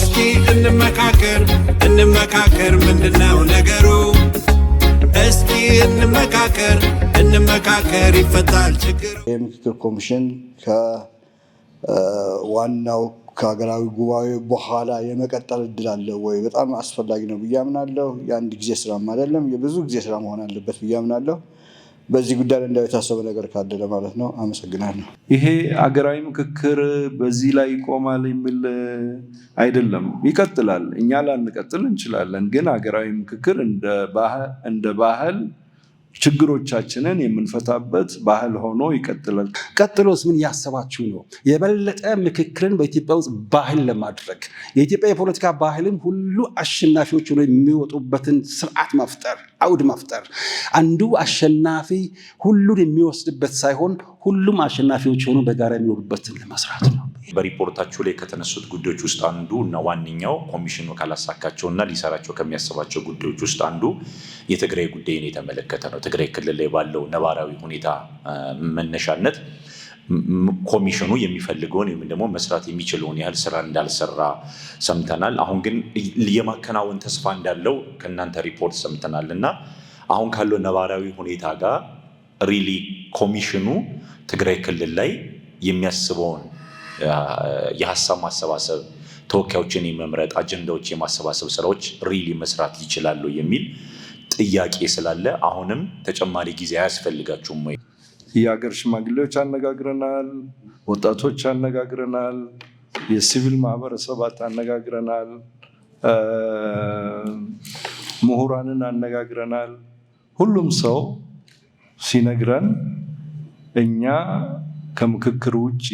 እስኪ እንመካከር ምንድነው ነገሩ? እስኪ እንመካከር ይፈታል ችግሩ። የምክክር ኮሚሽን ከዋናው ከሀገራዊ ጉባኤ በኋላ የመቀጠል እድል አለ ወይ? በጣም አስፈላጊ ነው ብዬ አምናለሁ። የአንድ ጊዜ ስራም አይደለም፣ የብዙ ጊዜ ስራ መሆን አለበት ብዬ አምናለሁ። በዚህ ጉዳይ ላይ እንዳው የታሰበ ነገር ካለ ለማለት ነው። አመሰግናለሁ። ይሄ ሀገራዊ ምክክር በዚህ ላይ ይቆማል የሚል አይደለም፣ ይቀጥላል። እኛ ላንቀጥል እንችላለን፣ ግን ሀገራዊ ምክክር እንደ ባህል ችግሮቻችንን የምንፈታበት ባህል ሆኖ ይቀጥላል። ቀጥሎስ ምን ያሰባችሁ ነው? የበለጠ ምክክርን በኢትዮጵያ ውስጥ ባህል ለማድረግ የኢትዮጵያ የፖለቲካ ባህልም ሁሉ አሸናፊዎች ሆነው የሚወጡበትን ስርዓት መፍጠር፣ አውድ መፍጠር፣ አንዱ አሸናፊ ሁሉን የሚወስድበት ሳይሆን ሁሉም አሸናፊዎች ሆነው በጋራ የሚኖሩበትን ለመስራት ነው። በሪፖርታችሁ ላይ ከተነሱት ጉዳዮች ውስጥ አንዱ እና ዋነኛው ኮሚሽኑ ካላሳካቸውና ሊሰራቸው ከሚያስባቸው ጉዳዮች ውስጥ አንዱ የትግራይ ጉዳይን የተመለከተ ነው። ትግራይ ክልል ላይ ባለው ነባራዊ ሁኔታ መነሻነት ኮሚሽኑ የሚፈልገውን ወይም ደግሞ መስራት የሚችለውን ያህል ስራ እንዳልሰራ ሰምተናል። አሁን ግን የማከናወን ተስፋ እንዳለው ከእናንተ ሪፖርት ሰምተናል እና አሁን ካለው ነባራዊ ሁኔታ ጋር ሪሊ ኮሚሽኑ ትግራይ ክልል ላይ የሚያስበውን የሀሳብ ማሰባሰብ፣ ተወካዮችን የመምረጥ፣ አጀንዳዎች የማሰባሰብ ስራዎች ሪሊ መስራት ይችላሉ የሚል ጥያቄ ስላለ አሁንም ተጨማሪ ጊዜ አያስፈልጋችሁም ወይ? የሀገር ሽማግሌዎች አነጋግረናል፣ ወጣቶች አነጋግረናል፣ የሲቪል ማህበረሰባት አነጋግረናል፣ ምሁራንን አነጋግረናል። ሁሉም ሰው ሲነግረን እኛ ከምክክር ውጭ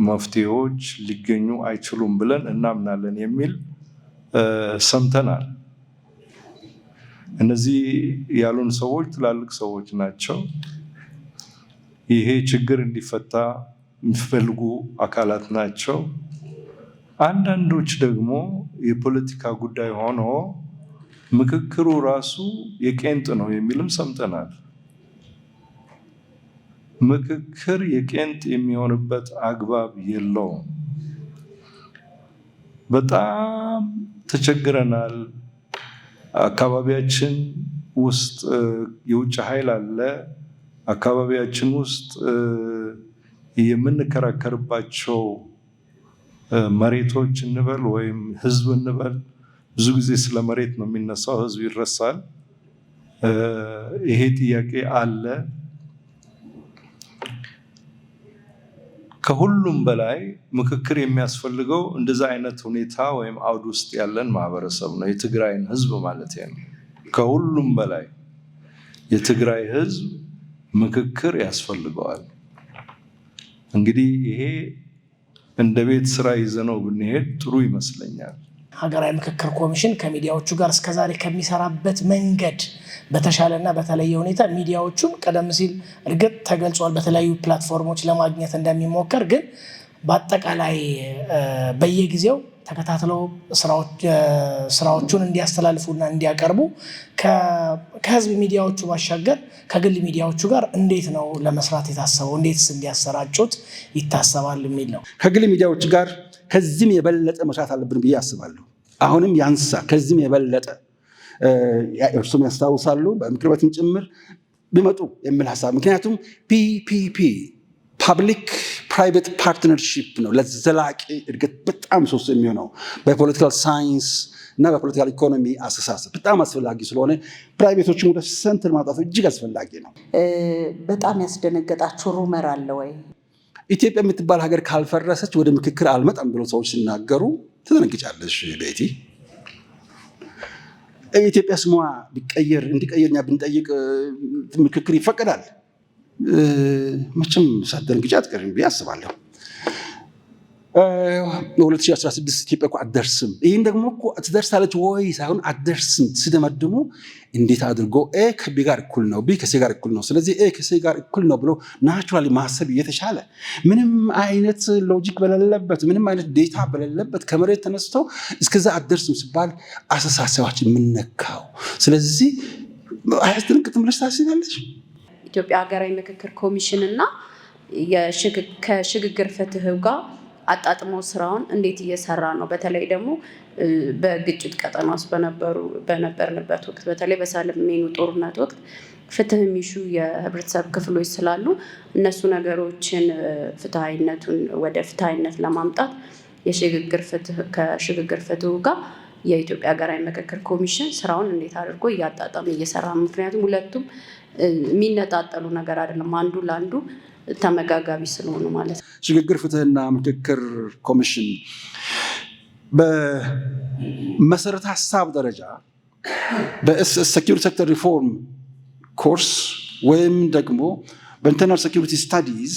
መፍትሄዎች ሊገኙ አይችሉም ብለን እናምናለን የሚል ሰምተናል። እነዚህ ያሉን ሰዎች ትላልቅ ሰዎች ናቸው። ይሄ ችግር እንዲፈታ የሚፈልጉ አካላት ናቸው። አንዳንዶች ደግሞ የፖለቲካ ጉዳይ ሆኖ ምክክሩ ራሱ የቄንጥ ነው የሚልም ሰምተናል። ምክክር የቄንጥ የሚሆንበት አግባብ የለውም። በጣም ተቸግረናል። አካባቢያችን ውስጥ የውጭ ኃይል አለ። አካባቢያችን ውስጥ የምንከራከርባቸው መሬቶች እንበል ወይም ህዝብ እንበል፣ ብዙ ጊዜ ስለ መሬት ነው የሚነሳው፣ ህዝብ ይረሳል። ይሄ ጥያቄ አለ። ከሁሉም በላይ ምክክር የሚያስፈልገው እንደዛ አይነት ሁኔታ ወይም አውድ ውስጥ ያለን ማህበረሰብ ነው፣ የትግራይን ህዝብ ማለት ነው። ከሁሉም በላይ የትግራይ ህዝብ ምክክር ያስፈልገዋል። እንግዲህ ይሄ እንደ ቤት ስራ ይዘነው ብንሄድ ጥሩ ይመስለኛል። ሀገራዊ ምክክር ኮሚሽን ከሚዲያዎቹ ጋር እስከዛሬ ከሚሰራበት መንገድ በተሻለና በተለየ ሁኔታ ሚዲያዎቹን ቀደም ሲል እርግጥ ተገልጿል በተለያዩ ፕላትፎርሞች ለማግኘት እንደሚሞከር፣ ግን በአጠቃላይ በየጊዜው ተከታትለው ስራዎቹን እንዲያስተላልፉና እንዲያቀርቡ ከህዝብ ሚዲያዎቹ ባሻገር ከግል ሚዲያዎቹ ጋር እንዴት ነው ለመስራት የታሰበው? እንዴትስ እንዲያሰራጩት ይታሰባል የሚል ነው። ከግል ሚዲያዎች ጋር ከዚህም የበለጠ መስራት አለብን ብዬ አስባለሁ። አሁንም ያንሳ ከዚህም የበለጠ እርሱም ያስታውሳሉ በምክር ቤትም ጭምር ቢመጡ የሚል ሀሳብ። ምክንያቱም ፒፒፒ ፐብሊክ ፕራይቬት ፓርትነርሺፕ ነው ለዘላቂ እድገት በጣም ሶስት የሚሆነው በፖለቲካል ሳይንስ እና በፖለቲካል ኢኮኖሚ አስተሳሰብ በጣም አስፈላጊ ስለሆነ ፕራይቬቶችን ወደ ሰንተር ማውጣቱ እጅግ አስፈላጊ ነው። በጣም ያስደነገጣችሁ ሩመር አለ ወይ? ኢትዮጵያ የምትባል ሀገር ካልፈረሰች ወደ ምክክር አልመጣም ብሎ ሰዎች ሲናገሩ ትደነግጫለሽ ቤቲ። ኢትዮጵያ ስሟ እንዲቀየርኛ ብንጠይቅ ምክክር ይፈቀዳል? መቼም ሳትደነግጪ አትቀሪም ብዬ አስባለሁ። 2016 ኢትዮጵያ እኮ አትደርስም። ይህን ደግሞ እኮ ትደርሳለች ወይ ሳይሆን አትደርስም ሲደመድሙ እንዴት አድርጎ ኤ ከቢ ጋር እኩል ነው፣ ቢ ከሴ ጋር እኩል ነው፣ ስለዚህ ኤ ከሴ ጋር እኩል ነው ብሎ ናቹራሊ ማሰብ እየተሻለ ምንም አይነት ሎጂክ በሌለበት ምንም አይነት ዴታ በሌለበት ከመሬት ተነስተው እስከዛ አትደርስም ሲባል አስተሳሰባችን የምነካው። ስለዚህ አያስደነግጥም ብለሽ ታስቢያለሽ? ኢትዮጵያ ሀገራዊ ምክክር ኮሚሽን እና ከሽግግር ፍትህ ጋር አጣጥሞ ስራውን እንዴት እየሰራ ነው? በተለይ ደግሞ በግጭት ቀጠና ውስጥ በነበርንበት ወቅት በተለይ በሰሜኑ ጦርነት ወቅት ፍትህ የሚሹ የህብረተሰብ ክፍሎች ስላሉ እነሱ ነገሮችን ፍትሃዊነቱን ወደ ፍትሃዊነት ለማምጣት ከሽግግር ፍትሁ ጋር የኢትዮጵያ ሀገራዊ ምክክር ኮሚሽን ስራውን እንዴት አድርጎ እያጣጣመ እየሰራ፣ ምክንያቱም ሁለቱም የሚነጣጠሉ ነገር አይደለም፣ አንዱ ለአንዱ ተመጋጋቢ ስለሆኑ ማለት ነው። ሽግግር ፍትህና ምክክር ኮሚሽን በመሰረተ ሀሳብ ደረጃ በሴኪሪቲ ሴክተር ሪፎርም ኮርስ ወይም ደግሞ በኢንተርናል ሴኪሪቲ ስታዲዝ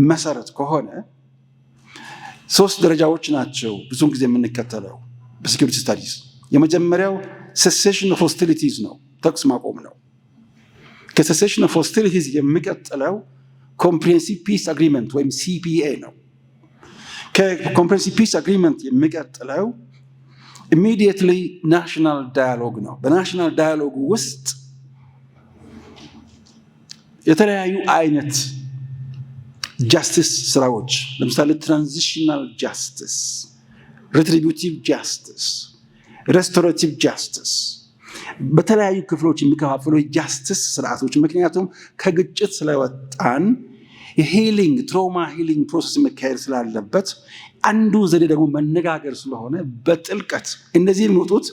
መሰረት ከሆነ 3 ደረጃዎች ናቸው ብዙውን ጊዜ የምንከተለው በሴኪሪቲ ስታዲዝ። የመጀመሪያው ሴሴሽን ኦፍ ሆስቲሊቲዝ ነው፣ ተኩስ ማቆም ነው። ከሴሴሽን ኦፍ ሆስቲሊቲዝ የሚቀጥለው ኮምፕሬሄንሲቭ ፒስ አግሪመንት ወይም ሲፒኤ ነው። ከኮምፕሬሄንሲቭ ፒስ አግሪመንት የሚቀጥለው ኢሚዲየትሊ ናሽናል ዳያሎግ ነው። በናሽናል ዳያሎግ ውስጥ የተለያዩ አይነት ጃስቲስ ስራዎች ለምሳሌ ትራንዚሽናል ጃስቲስ፣ ሬትሪቢዩቲቭ ጃስቲስ፣ ሬስቶሬቲቭ ጃስቲስ በተለያዩ ክፍሎች የሚከፋፈሉ የጃስቲስ ስርዓቶች፣ ምክንያቱም ከግጭት ስለወጣን የሂሊንግ ትራውማ ሂሊንግ ፕሮሰስ መካሄድ ስላለበት አንዱ ዘዴ ደግሞ መነጋገር ስለሆነ በጥልቀት እነዚህ የሚወጡት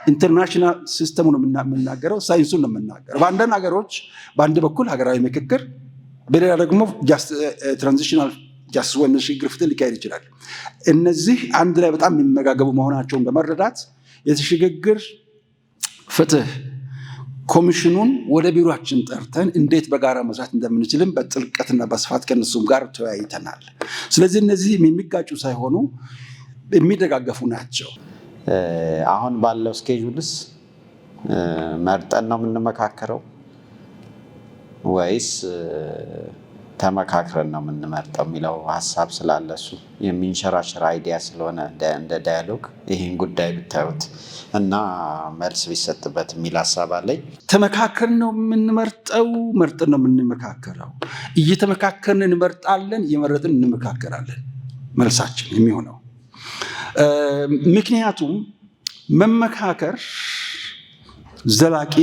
ኢንተርናሽናል ሲስተሙ ነው የምናገረው፣ ሳይንሱን ነው የምናገረው። በአንዳንድ ሀገሮች በአንድ በኩል ሀገራዊ ምክክር፣ በሌላ ደግሞ ትራንዚሽናል ጃስቲስ ወይም ሽግግር ፍትህ ሊካሄድ ይችላል። እነዚህ አንድ ላይ በጣም የሚመጋገቡ መሆናቸውን በመረዳት የሽግግር ፍትህ ኮሚሽኑን ወደ ቢሮችን ጠርተን እንዴት በጋራ መስራት እንደምንችልም በጥልቀትና በስፋት ከነሱም ጋር ተወያይተናል። ስለዚህ እነዚህ የሚጋጩ ሳይሆኑ የሚደጋገፉ ናቸው። አሁን ባለው ስኬጁልስ መርጠን ነው የምንመካከረው ወይስ ተመካክረን ነው የምንመርጠው የሚለው ሀሳብ ስላለ እሱ የሚንሸራሸር አይዲያ ስለሆነ እንደ ዳያሎግ ይህን ጉዳይ ብታዩት እና መልስ ቢሰጥበት የሚል ሀሳብ አለኝ። ተመካከርን ነው የምንመርጠው፣ መርጠን ነው የምንመካከረው፣ እየተመካከርን እንመርጣለን፣ እየመረጥን እንመካከራለን መልሳችን የሚሆነው። ምክንያቱም መመካከር ዘላቂ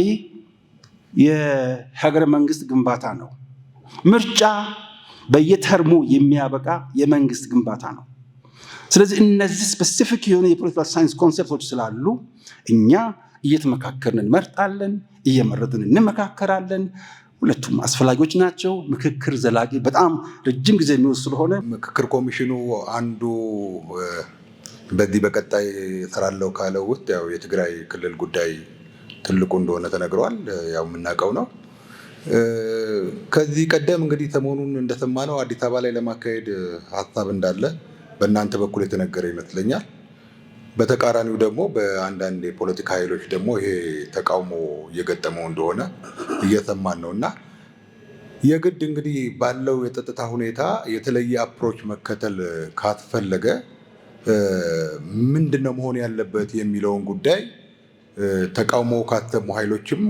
የሀገረ መንግስት ግንባታ ነው። ምርጫ በየተርሙ የሚያበቃ የመንግስት ግንባታ ነው። ስለዚህ እነዚህ ስፔሲፊክ የሆነ የፖለቲካል ሳይንስ ኮንሴፕቶች ስላሉ እኛ እየተመካከርን እንመርጣለን፣ እየመረጥን እንመካከራለን። ሁለቱም አስፈላጊዎች ናቸው። ምክክር ዘላቂ በጣም ረጅም ጊዜ የሚወስድ ስለሆነ ምክክር ኮሚሽኑ አንዱ በዚህ በቀጣይ እሰራለሁ ካለው ውስጥ ያው የትግራይ ክልል ጉዳይ ትልቁ እንደሆነ ተነግሯል። ያው የምናውቀው ነው። ከዚህ ቀደም እንግዲህ ሰሞኑን እንደሰማነው አዲስ አበባ ላይ ለማካሄድ ሀሳብ እንዳለ በእናንተ በኩል የተነገረ ይመስለኛል። በተቃራኒው ደግሞ በአንዳንድ የፖለቲካ ኃይሎች ደግሞ ይሄ ተቃውሞ እየገጠመው እንደሆነ እየሰማን ነው እና የግድ እንግዲህ ባለው የጸጥታ ሁኔታ የተለየ አፕሮች መከተል ካስፈለገ ምንድን ነው መሆን ያለበት የሚለውን ጉዳይ ተቃውሞ ካሰሙ ኃይሎችም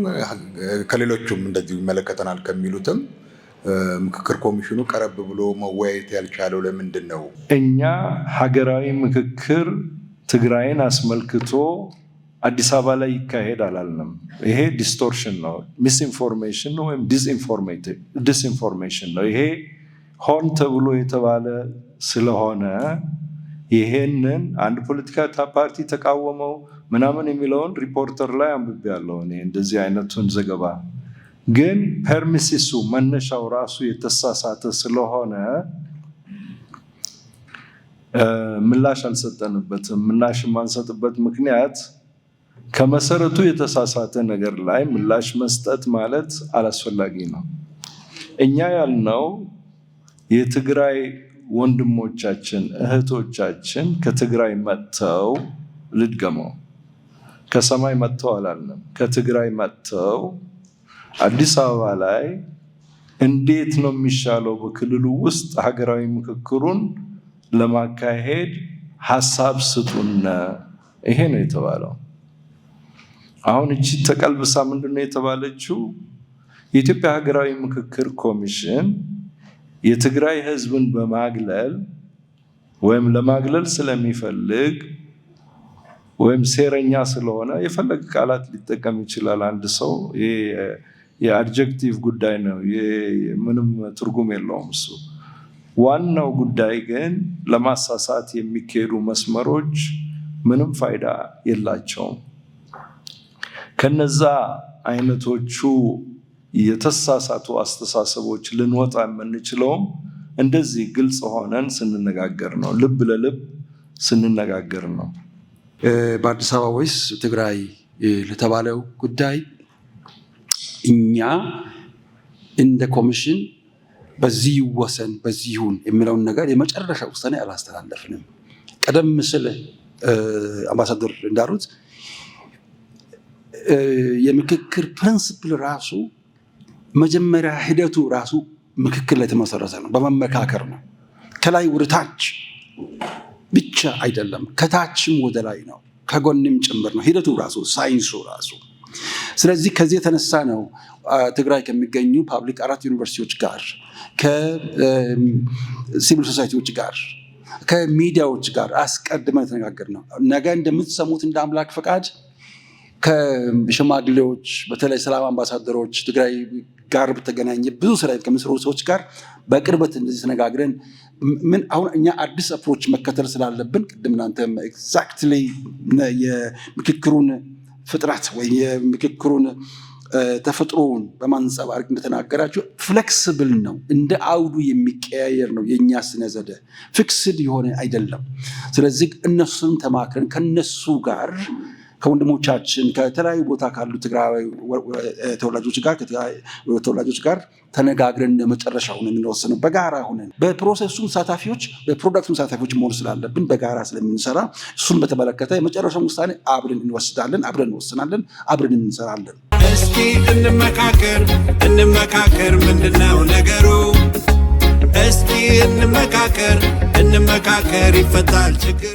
ከሌሎቹም እንደዚሁ ይመለከተናል ከሚሉትም ምክክር ኮሚሽኑ ቀረብ ብሎ መወያየት ያልቻለው ለምንድን ነው? እኛ ሀገራዊ ምክክር ትግራይን አስመልክቶ አዲስ አበባ ላይ ይካሄድ አላልንም። ይሄ ዲስቶርሽን ነው፣ ሚስኢንፎርሜሽን ነው ወይም ዲስኢንፎርሜሽን ነው። ይሄ ሆን ተብሎ የተባለ ስለሆነ ይሄንን አንድ ፖለቲካ ፓርቲ ተቃወመው ምናምን የሚለውን ሪፖርተር ላይ አንብቤያለሁ እኔ እንደዚህ አይነቱን ዘገባ። ግን ፐርሚሲሱ መነሻው ራሱ የተሳሳተ ስለሆነ ምላሽ አልሰጠንበትም። ምላሽ የማንሰጥበት ምክንያት ከመሰረቱ የተሳሳተ ነገር ላይ ምላሽ መስጠት ማለት አላስፈላጊ ነው። እኛ ያልነው የትግራይ ወንድሞቻችን እህቶቻችን ከትግራይ መጥተው ልድገመው፣ ከሰማይ መጥተው አላልንም። ከትግራይ መጥተው አዲስ አበባ ላይ እንዴት ነው የሚሻለው በክልሉ ውስጥ ሀገራዊ ምክክሩን ለማካሄድ ሀሳብ ስጡን። ይሄ ነው የተባለው። አሁን እቺ ተቀልብሳ ምንድነው የተባለችው? የኢትዮጵያ ሀገራዊ ምክክር ኮሚሽን የትግራይ ህዝብን በማግለል ወይም ለማግለል ስለሚፈልግ ወይም ሴረኛ ስለሆነ የፈለገ ቃላት ሊጠቀም ይችላል አንድ ሰው። የአድጀክቲቭ ጉዳይ ነው፣ ምንም ትርጉም የለውም እሱ። ዋናው ጉዳይ ግን ለማሳሳት የሚካሄዱ መስመሮች ምንም ፋይዳ የላቸውም። ከነዛ አይነቶቹ የተሳሳቱ አስተሳሰቦች ልንወጣ የምንችለውም እንደዚህ ግልጽ ሆነን ስንነጋገር ነው፣ ልብ ለልብ ስንነጋገር ነው። በአዲስ አበባ ወይስ ትግራይ ለተባለው ጉዳይ እኛ እንደ ኮሚሽን በዚህ ይወሰን በዚህ ይሁን የሚለውን ነገር የመጨረሻ ውሳኔ አላስተላለፍንም። ቀደም ሲል አምባሳደር እንዳሉት የምክክር ፕሪንሲፕል ራሱ መጀመሪያ ሂደቱ ራሱ ምክክር ላይ የተመሰረተ ነው፣ በመመካከር ነው። ከላይ ወደ ታች ብቻ አይደለም፣ ከታችም ወደ ላይ ነው፣ ከጎንም ጭምር ነው ሂደቱ ራሱ ሳይንሱ ራሱ። ስለዚህ ከዚህ የተነሳ ነው ትግራይ ከሚገኙ ፓብሊክ 4 ዩኒቨርሲቲዎች ጋር ከሲቪል ሶሳይቲዎች ጋር ከሚዲያዎች ጋር አስቀድመን የተነጋገር ነው። ነገ እንደምትሰሙት እንደ አምላክ ፈቃድ ከሽማግሌዎች በተለይ ሰላም አምባሳደሮች ትግራይ ጋር በተገናኘ ብዙ ስራ ከሚሰሩ ሰዎች ጋር በቅርበት እንደዚህ ተነጋግረን ምን አሁን እኛ አዲስ አፕሮች መከተል ስላለብን ቅድም እናንተም ኤግዛክትሊ የምክክሩን ፍጥረት ወይ የምክክሩን ተፈጥሮውን በማንጸባረቅ እንደተናገራችሁ ፍሌክሲብል ነው፣ እንደ አውዱ የሚቀያየር ነው። የኛ ስነ ዘዴ ፊክስድ የሆነ አይደለም። ስለዚህ እነሱን ተማክረን ከነሱ ጋር ከወንድሞቻችን ከተለያዩ ቦታ ካሉ ትግራዊ ተወላጆች ጋር ተነጋግረን ለመጨረሻው ነው የምንወስነው። በጋራ ሆነን በፕሮሰሱ ተሳታፊዎች በፕሮዳክቱ ተሳታፊዎች መሆን ስላለብን በጋራ ስለምንሰራ እሱን በተመለከተ የመጨረሻውን ውሳኔ አብረን እንወስዳለን፣ አብረን እንወስናለን፣ አብረን እንሰራለን። እስኪ እንመካከር ምንድነው ነገሩ? እስኪ እንመካከር ይፈታል ችግሩ።